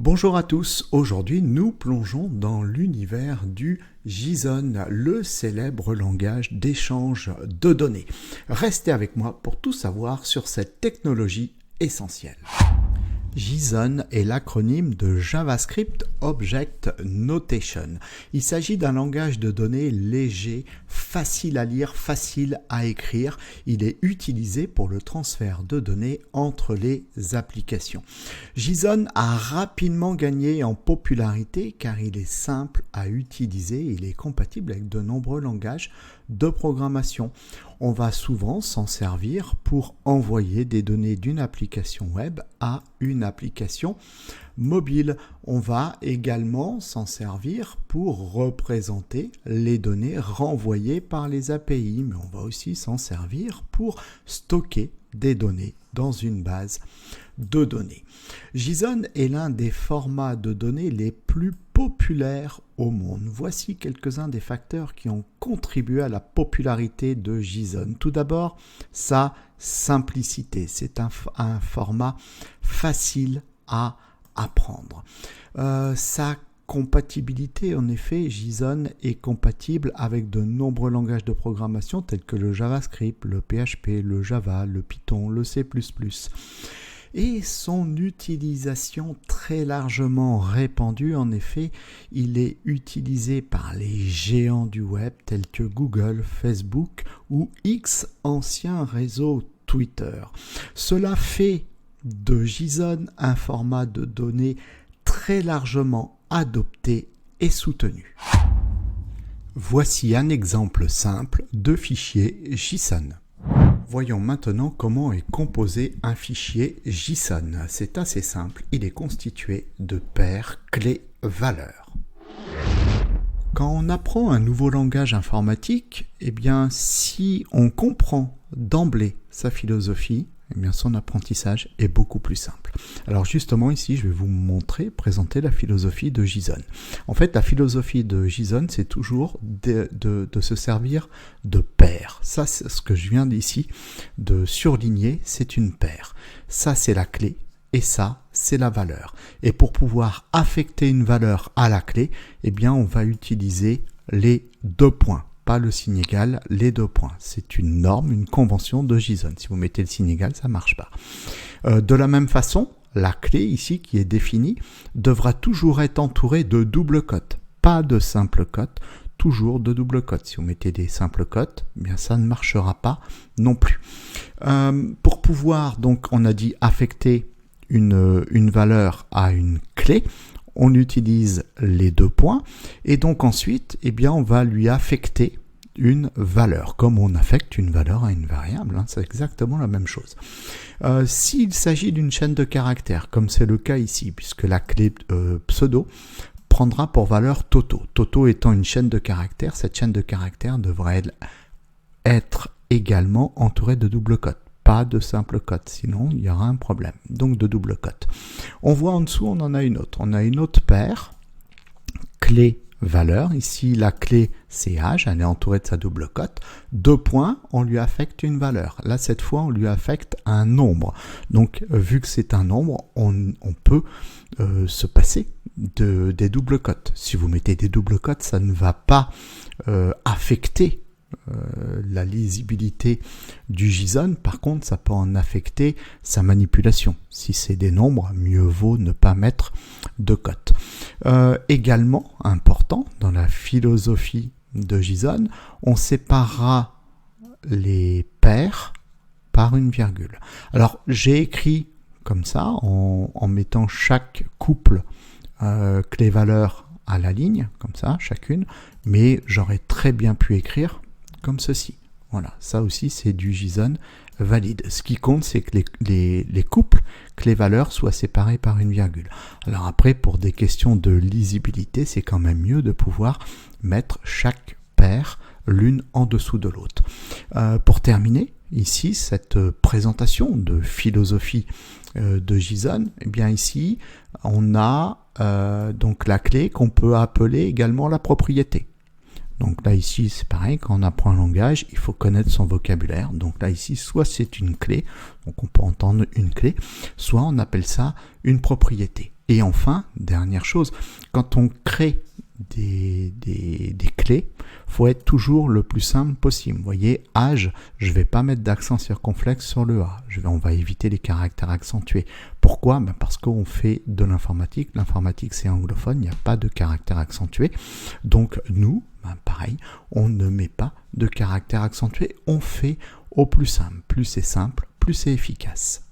Bonjour à tous, aujourd'hui nous plongeons dans l'univers du JSON, le célèbre langage d'échange de données. Restez avec moi pour tout savoir sur cette technologie essentielle. JSON est l'acronyme de JavaScript Object Notation. Il s'agit d'un langage de données léger, facile à lire, facile à écrire. Il est utilisé pour le transfert de données entre les applications. JSON a rapidement gagné en popularité car il est simple à utiliser. Il est compatible avec de nombreux langages de programmation. On va souvent s'en servir pour envoyer des données d'une application web à une application mobile. On va également s'en servir pour représenter les données renvoyées par les API, mais on va aussi s'en servir pour stocker des données dans une base de données. JSON est l'un des formats de données les plus populaires au monde. Voici quelques-uns des facteurs qui ont contribué à la popularité de JSON. Tout d'abord, sa simplicité. C'est un format facile à apprendre. Sa compatibilité, en effet, JSON est compatible avec de nombreux langages de programmation tels que le JavaScript, le PHP, le Java, le Python, le C++. Et son utilisation très largement répandue, en effet, il est utilisé par les géants du web tels que Google, Facebook ou X, ancien réseau Twitter. Cela fait de JSON un format de données très largement adopté et soutenu. Voici un exemple simple de fichier JSON. Voyons maintenant comment est composé un fichier JSON. C'est assez simple, il est constitué de paires clés-valeurs. Quand on apprend un nouveau langage informatique, si on comprend d'emblée sa philosophie, son apprentissage est beaucoup plus simple. Alors justement ici, je vais vous présenter la philosophie de JSON. En fait, la philosophie de JSON, c'est toujours de se servir de paires. Ça, c'est ce que je viens ici de surligner, c'est une paire. Ça, c'est la clé et ça, c'est la valeur. Et pour pouvoir affecter une valeur à la clé, on va utiliser les deux points. Pas le signe égal, les deux points. C'est une norme, une convention de JSON. Si vous mettez le signe égal, ça ne marche pas. De la même façon, la clé ici qui est définie devra toujours être entourée de double cotes. Pas de simple cote, toujours de double cotes. Si vous mettez des simples cotes, ça ne marchera pas non plus. Pour pouvoir, donc, on a dit affecter une valeur à une clé, on utilise les deux points et donc ensuite, on va lui affecter une valeur, comme on affecte une valeur à une variable, c'est exactement la même chose. S'il s'agit d'une chaîne de caractères, comme c'est le cas ici, puisque la clé pseudo prendra pour valeur Toto. Toto étant une chaîne de caractères, cette chaîne de caractères devrait être également entourée de double cotes. Pas de simple cote, sinon il y aura un problème. Donc de double cote. On voit en dessous, on en a une autre. On a une autre paire, clé-valeur. Ici, la clé CH, elle est entourée de sa double cote. Deux points, on lui affecte une valeur. Là, cette fois, on lui affecte un nombre. Donc, vu que c'est un nombre, on peut se passer des doubles cotes. Si vous mettez des doubles cotes, ça ne va pas affecter la lisibilité du JSON. Par contre, ça peut en affecter sa manipulation. Si c'est des nombres, mieux vaut ne pas mettre de cote. Également, important, dans la philosophie de JSON, on séparera les paires par une virgule. Alors, j'ai écrit comme ça, en mettant chaque couple clé-valeur à la ligne, comme ça, chacune, mais j'aurais très bien pu écrire comme ceci. Voilà, ça aussi c'est du JSON valide. Ce qui compte, c'est que les couples clés-valeurs soient séparés par une virgule. Alors après, pour des questions de lisibilité, c'est quand même mieux de pouvoir mettre chaque paire l'une en dessous de l'autre. Pour terminer, ici, cette présentation de philosophie de JSON, ici, on a donc la clé qu'on peut appeler également la propriété. Donc là, ici, c'est pareil, quand on apprend un langage, il faut connaître son vocabulaire. Donc là, ici, soit c'est une clé, donc on peut entendre une clé, soit on appelle ça une propriété. Et enfin, dernière chose, quand on crée des clés, faut être toujours le plus simple possible. Vous voyez, âge, je vais pas mettre d'accent circonflexe sur le A. On va éviter les caractères accentués. Pourquoi? Parce qu'on fait de l'informatique. L'informatique, c'est anglophone, il n'y a pas de caractère accentué. Donc nous, pareil, on ne met pas de caractère accentué. On fait au plus simple. Plus c'est simple, plus c'est efficace.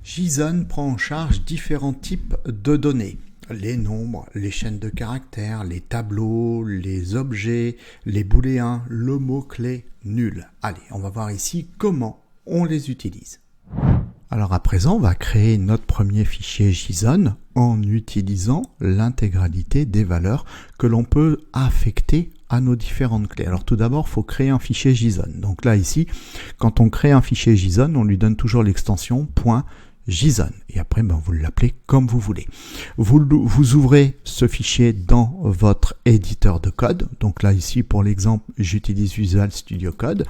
JSON prend en charge différents types de données. Les nombres, les chaînes de caractères, les tableaux, les objets, les booléens, le mot-clé nul. Allez, on va voir ici comment on les utilise. Alors à présent, on va créer notre premier fichier JSON en utilisant l'intégralité des valeurs que l'on peut affecter à nos différentes clés. Alors tout d'abord, il faut créer un fichier JSON. Donc là ici, quand on crée un fichier JSON, on lui donne toujours l'extension .json et après vous l'appelez comme vous voulez. Vous ouvrez ce fichier dans votre éditeur de code. Donc là ici pour l'exemple j'utilise Visual Studio Code.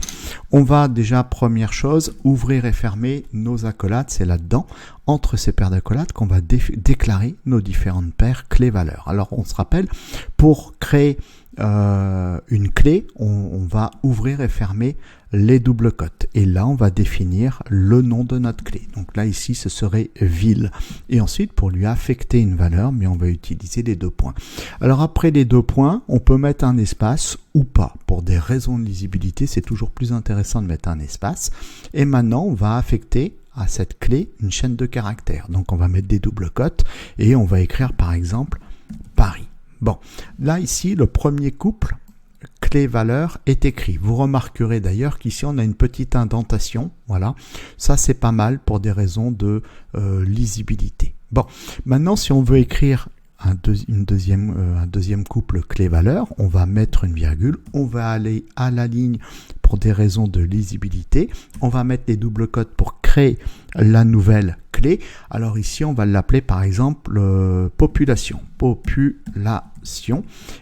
On va déjà première chose ouvrir et fermer nos accolades, c'est là-dedans entre ces paires d'accolades qu'on va déclarer nos différentes paires clés-valeurs. Alors on se rappelle, pour créer une clé, on va ouvrir et fermer les doubles cotes et là on va définir le nom de notre clé. Donc là ici ce serait ville et ensuite pour lui affecter une valeur, mais on va utiliser les 2 points. Alors après les 2 points, on peut mettre un espace ou pas. Pour des raisons de lisibilité, c'est toujours plus intéressant de mettre un espace. Et maintenant on va affecter à cette clé une chaîne de caractères. Donc on va mettre des doubles cotes et on va écrire par exemple Paris. Bon, là ici, le premier couple clé-valeur est écrit. Vous remarquerez d'ailleurs qu'ici, on a une petite indentation. Voilà, ça c'est pas mal pour des raisons de lisibilité. Bon, maintenant, si on veut écrire un deuxième couple clé-valeur, on va mettre une virgule, on va aller à la ligne pour des raisons de lisibilité, on va mettre les doubles cotes pour créer la nouvelle clé. Alors ici, on va l'appeler par exemple population,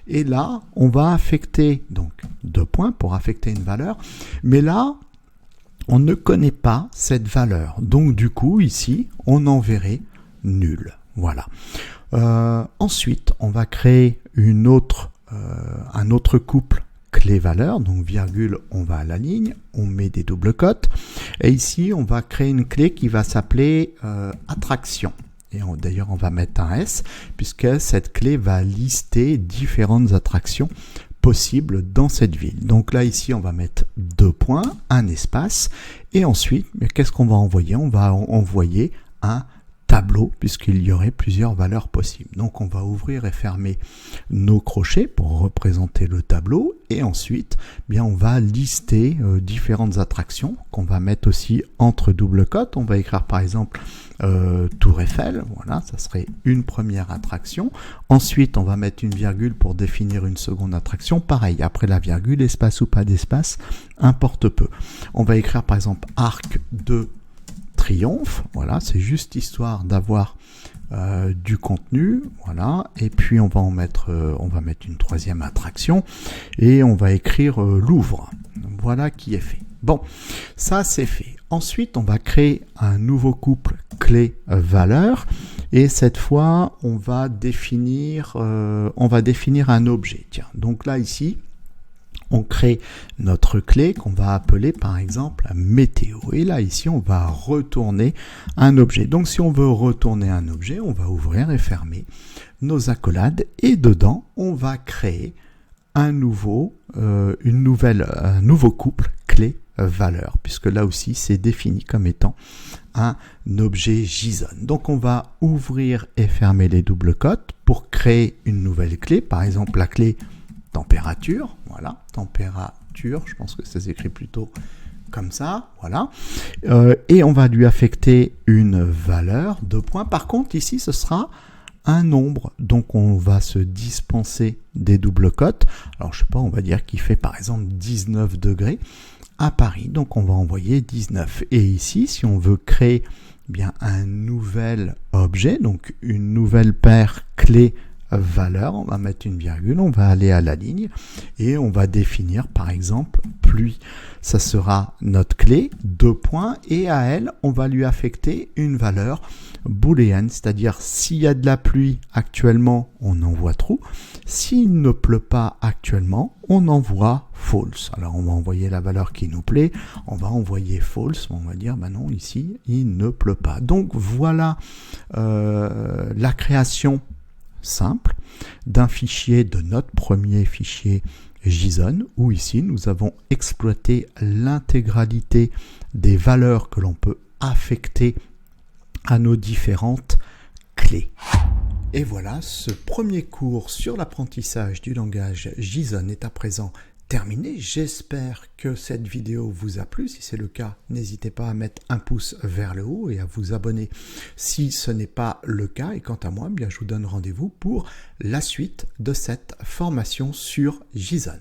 et là, on va affecter donc 2 points pour affecter une valeur, mais là, on ne connaît pas cette valeur, donc du coup, ici, on enverrait nul. Voilà. Ensuite, on va créer un autre couple clé-valeur, donc virgule, on va à la ligne, on met des doubles cotes, et ici, on va créer une clé qui va s'appeler attraction. Et d'ailleurs, on va mettre un S, puisque cette clé va lister différentes attractions possibles dans cette ville. Donc là, ici, on va mettre 2 points, un espace, et ensuite, qu'est-ce qu'on va envoyer? On va envoyer un tableau, puisqu'il y aurait plusieurs valeurs possibles. Donc on va ouvrir et fermer nos crochets pour représenter le tableau, et ensuite on va lister différentes attractions qu'on va mettre aussi entre double cotes. On va écrire par exemple Tour Eiffel, voilà, ça serait une première attraction. Ensuite on va mettre une virgule pour définir une seconde attraction, pareil, après la virgule, espace ou pas d'espace, importe peu. On va écrire par exemple Arc de Triomphe, voilà, c'est juste histoire d'avoir du contenu, voilà, et puis on va mettre une troisième attraction et on va écrire Louvre. Voilà qui est fait. Bon, ça c'est fait. Ensuite, on va créer un nouveau couple clé-valeur et cette fois, on va définir un objet. Tiens, donc là ici, on crée notre clé qu'on va appeler par exemple météo. Et là, ici, on va retourner un objet. Donc, si on veut retourner un objet, on va ouvrir et fermer nos accolades. Et dedans, on va créer un nouveau couple clé-valeur. Puisque là aussi, c'est défini comme étant un objet JSON. Donc, on va ouvrir et fermer les doubles cotes pour créer une nouvelle clé. Par exemple, la clé température, voilà, température, je pense que ça s'écrit plutôt comme ça, voilà, et on va lui affecter une valeur, 2 points. Par contre, ici, ce sera un nombre, donc on va se dispenser des doubles cotes. Alors, je sais pas, on va dire qu'il fait par exemple 19 degrés à Paris, donc on va envoyer 19. Et ici, si on veut créer un nouvel objet, donc une nouvelle paire clé valeur, on va mettre une virgule, on va aller à la ligne et on va définir par exemple pluie. Ça sera notre clé, 2 points, et à elle, on va lui affecter une valeur booléenne, c'est-à-dire s'il y a de la pluie actuellement, on envoie true. S'il ne pleut pas actuellement, on envoie false. Alors on va envoyer la valeur qui nous plaît, on va envoyer false, on va dire bah non, ici il ne pleut pas. Donc voilà la création simple d'un fichier, de notre premier fichier JSON, où ici nous avons exploité l'intégralité des valeurs que l'on peut affecter à nos différentes clés. Et voilà, ce premier cours sur l'apprentissage du langage JSON est à présent terminé. J'espère que cette vidéo vous a plu. Si c'est le cas, n'hésitez pas à mettre un pouce vers le haut et à vous abonner si ce n'est pas le cas. Et quant à moi, bien, je vous donne rendez-vous pour la suite de cette formation sur JSON.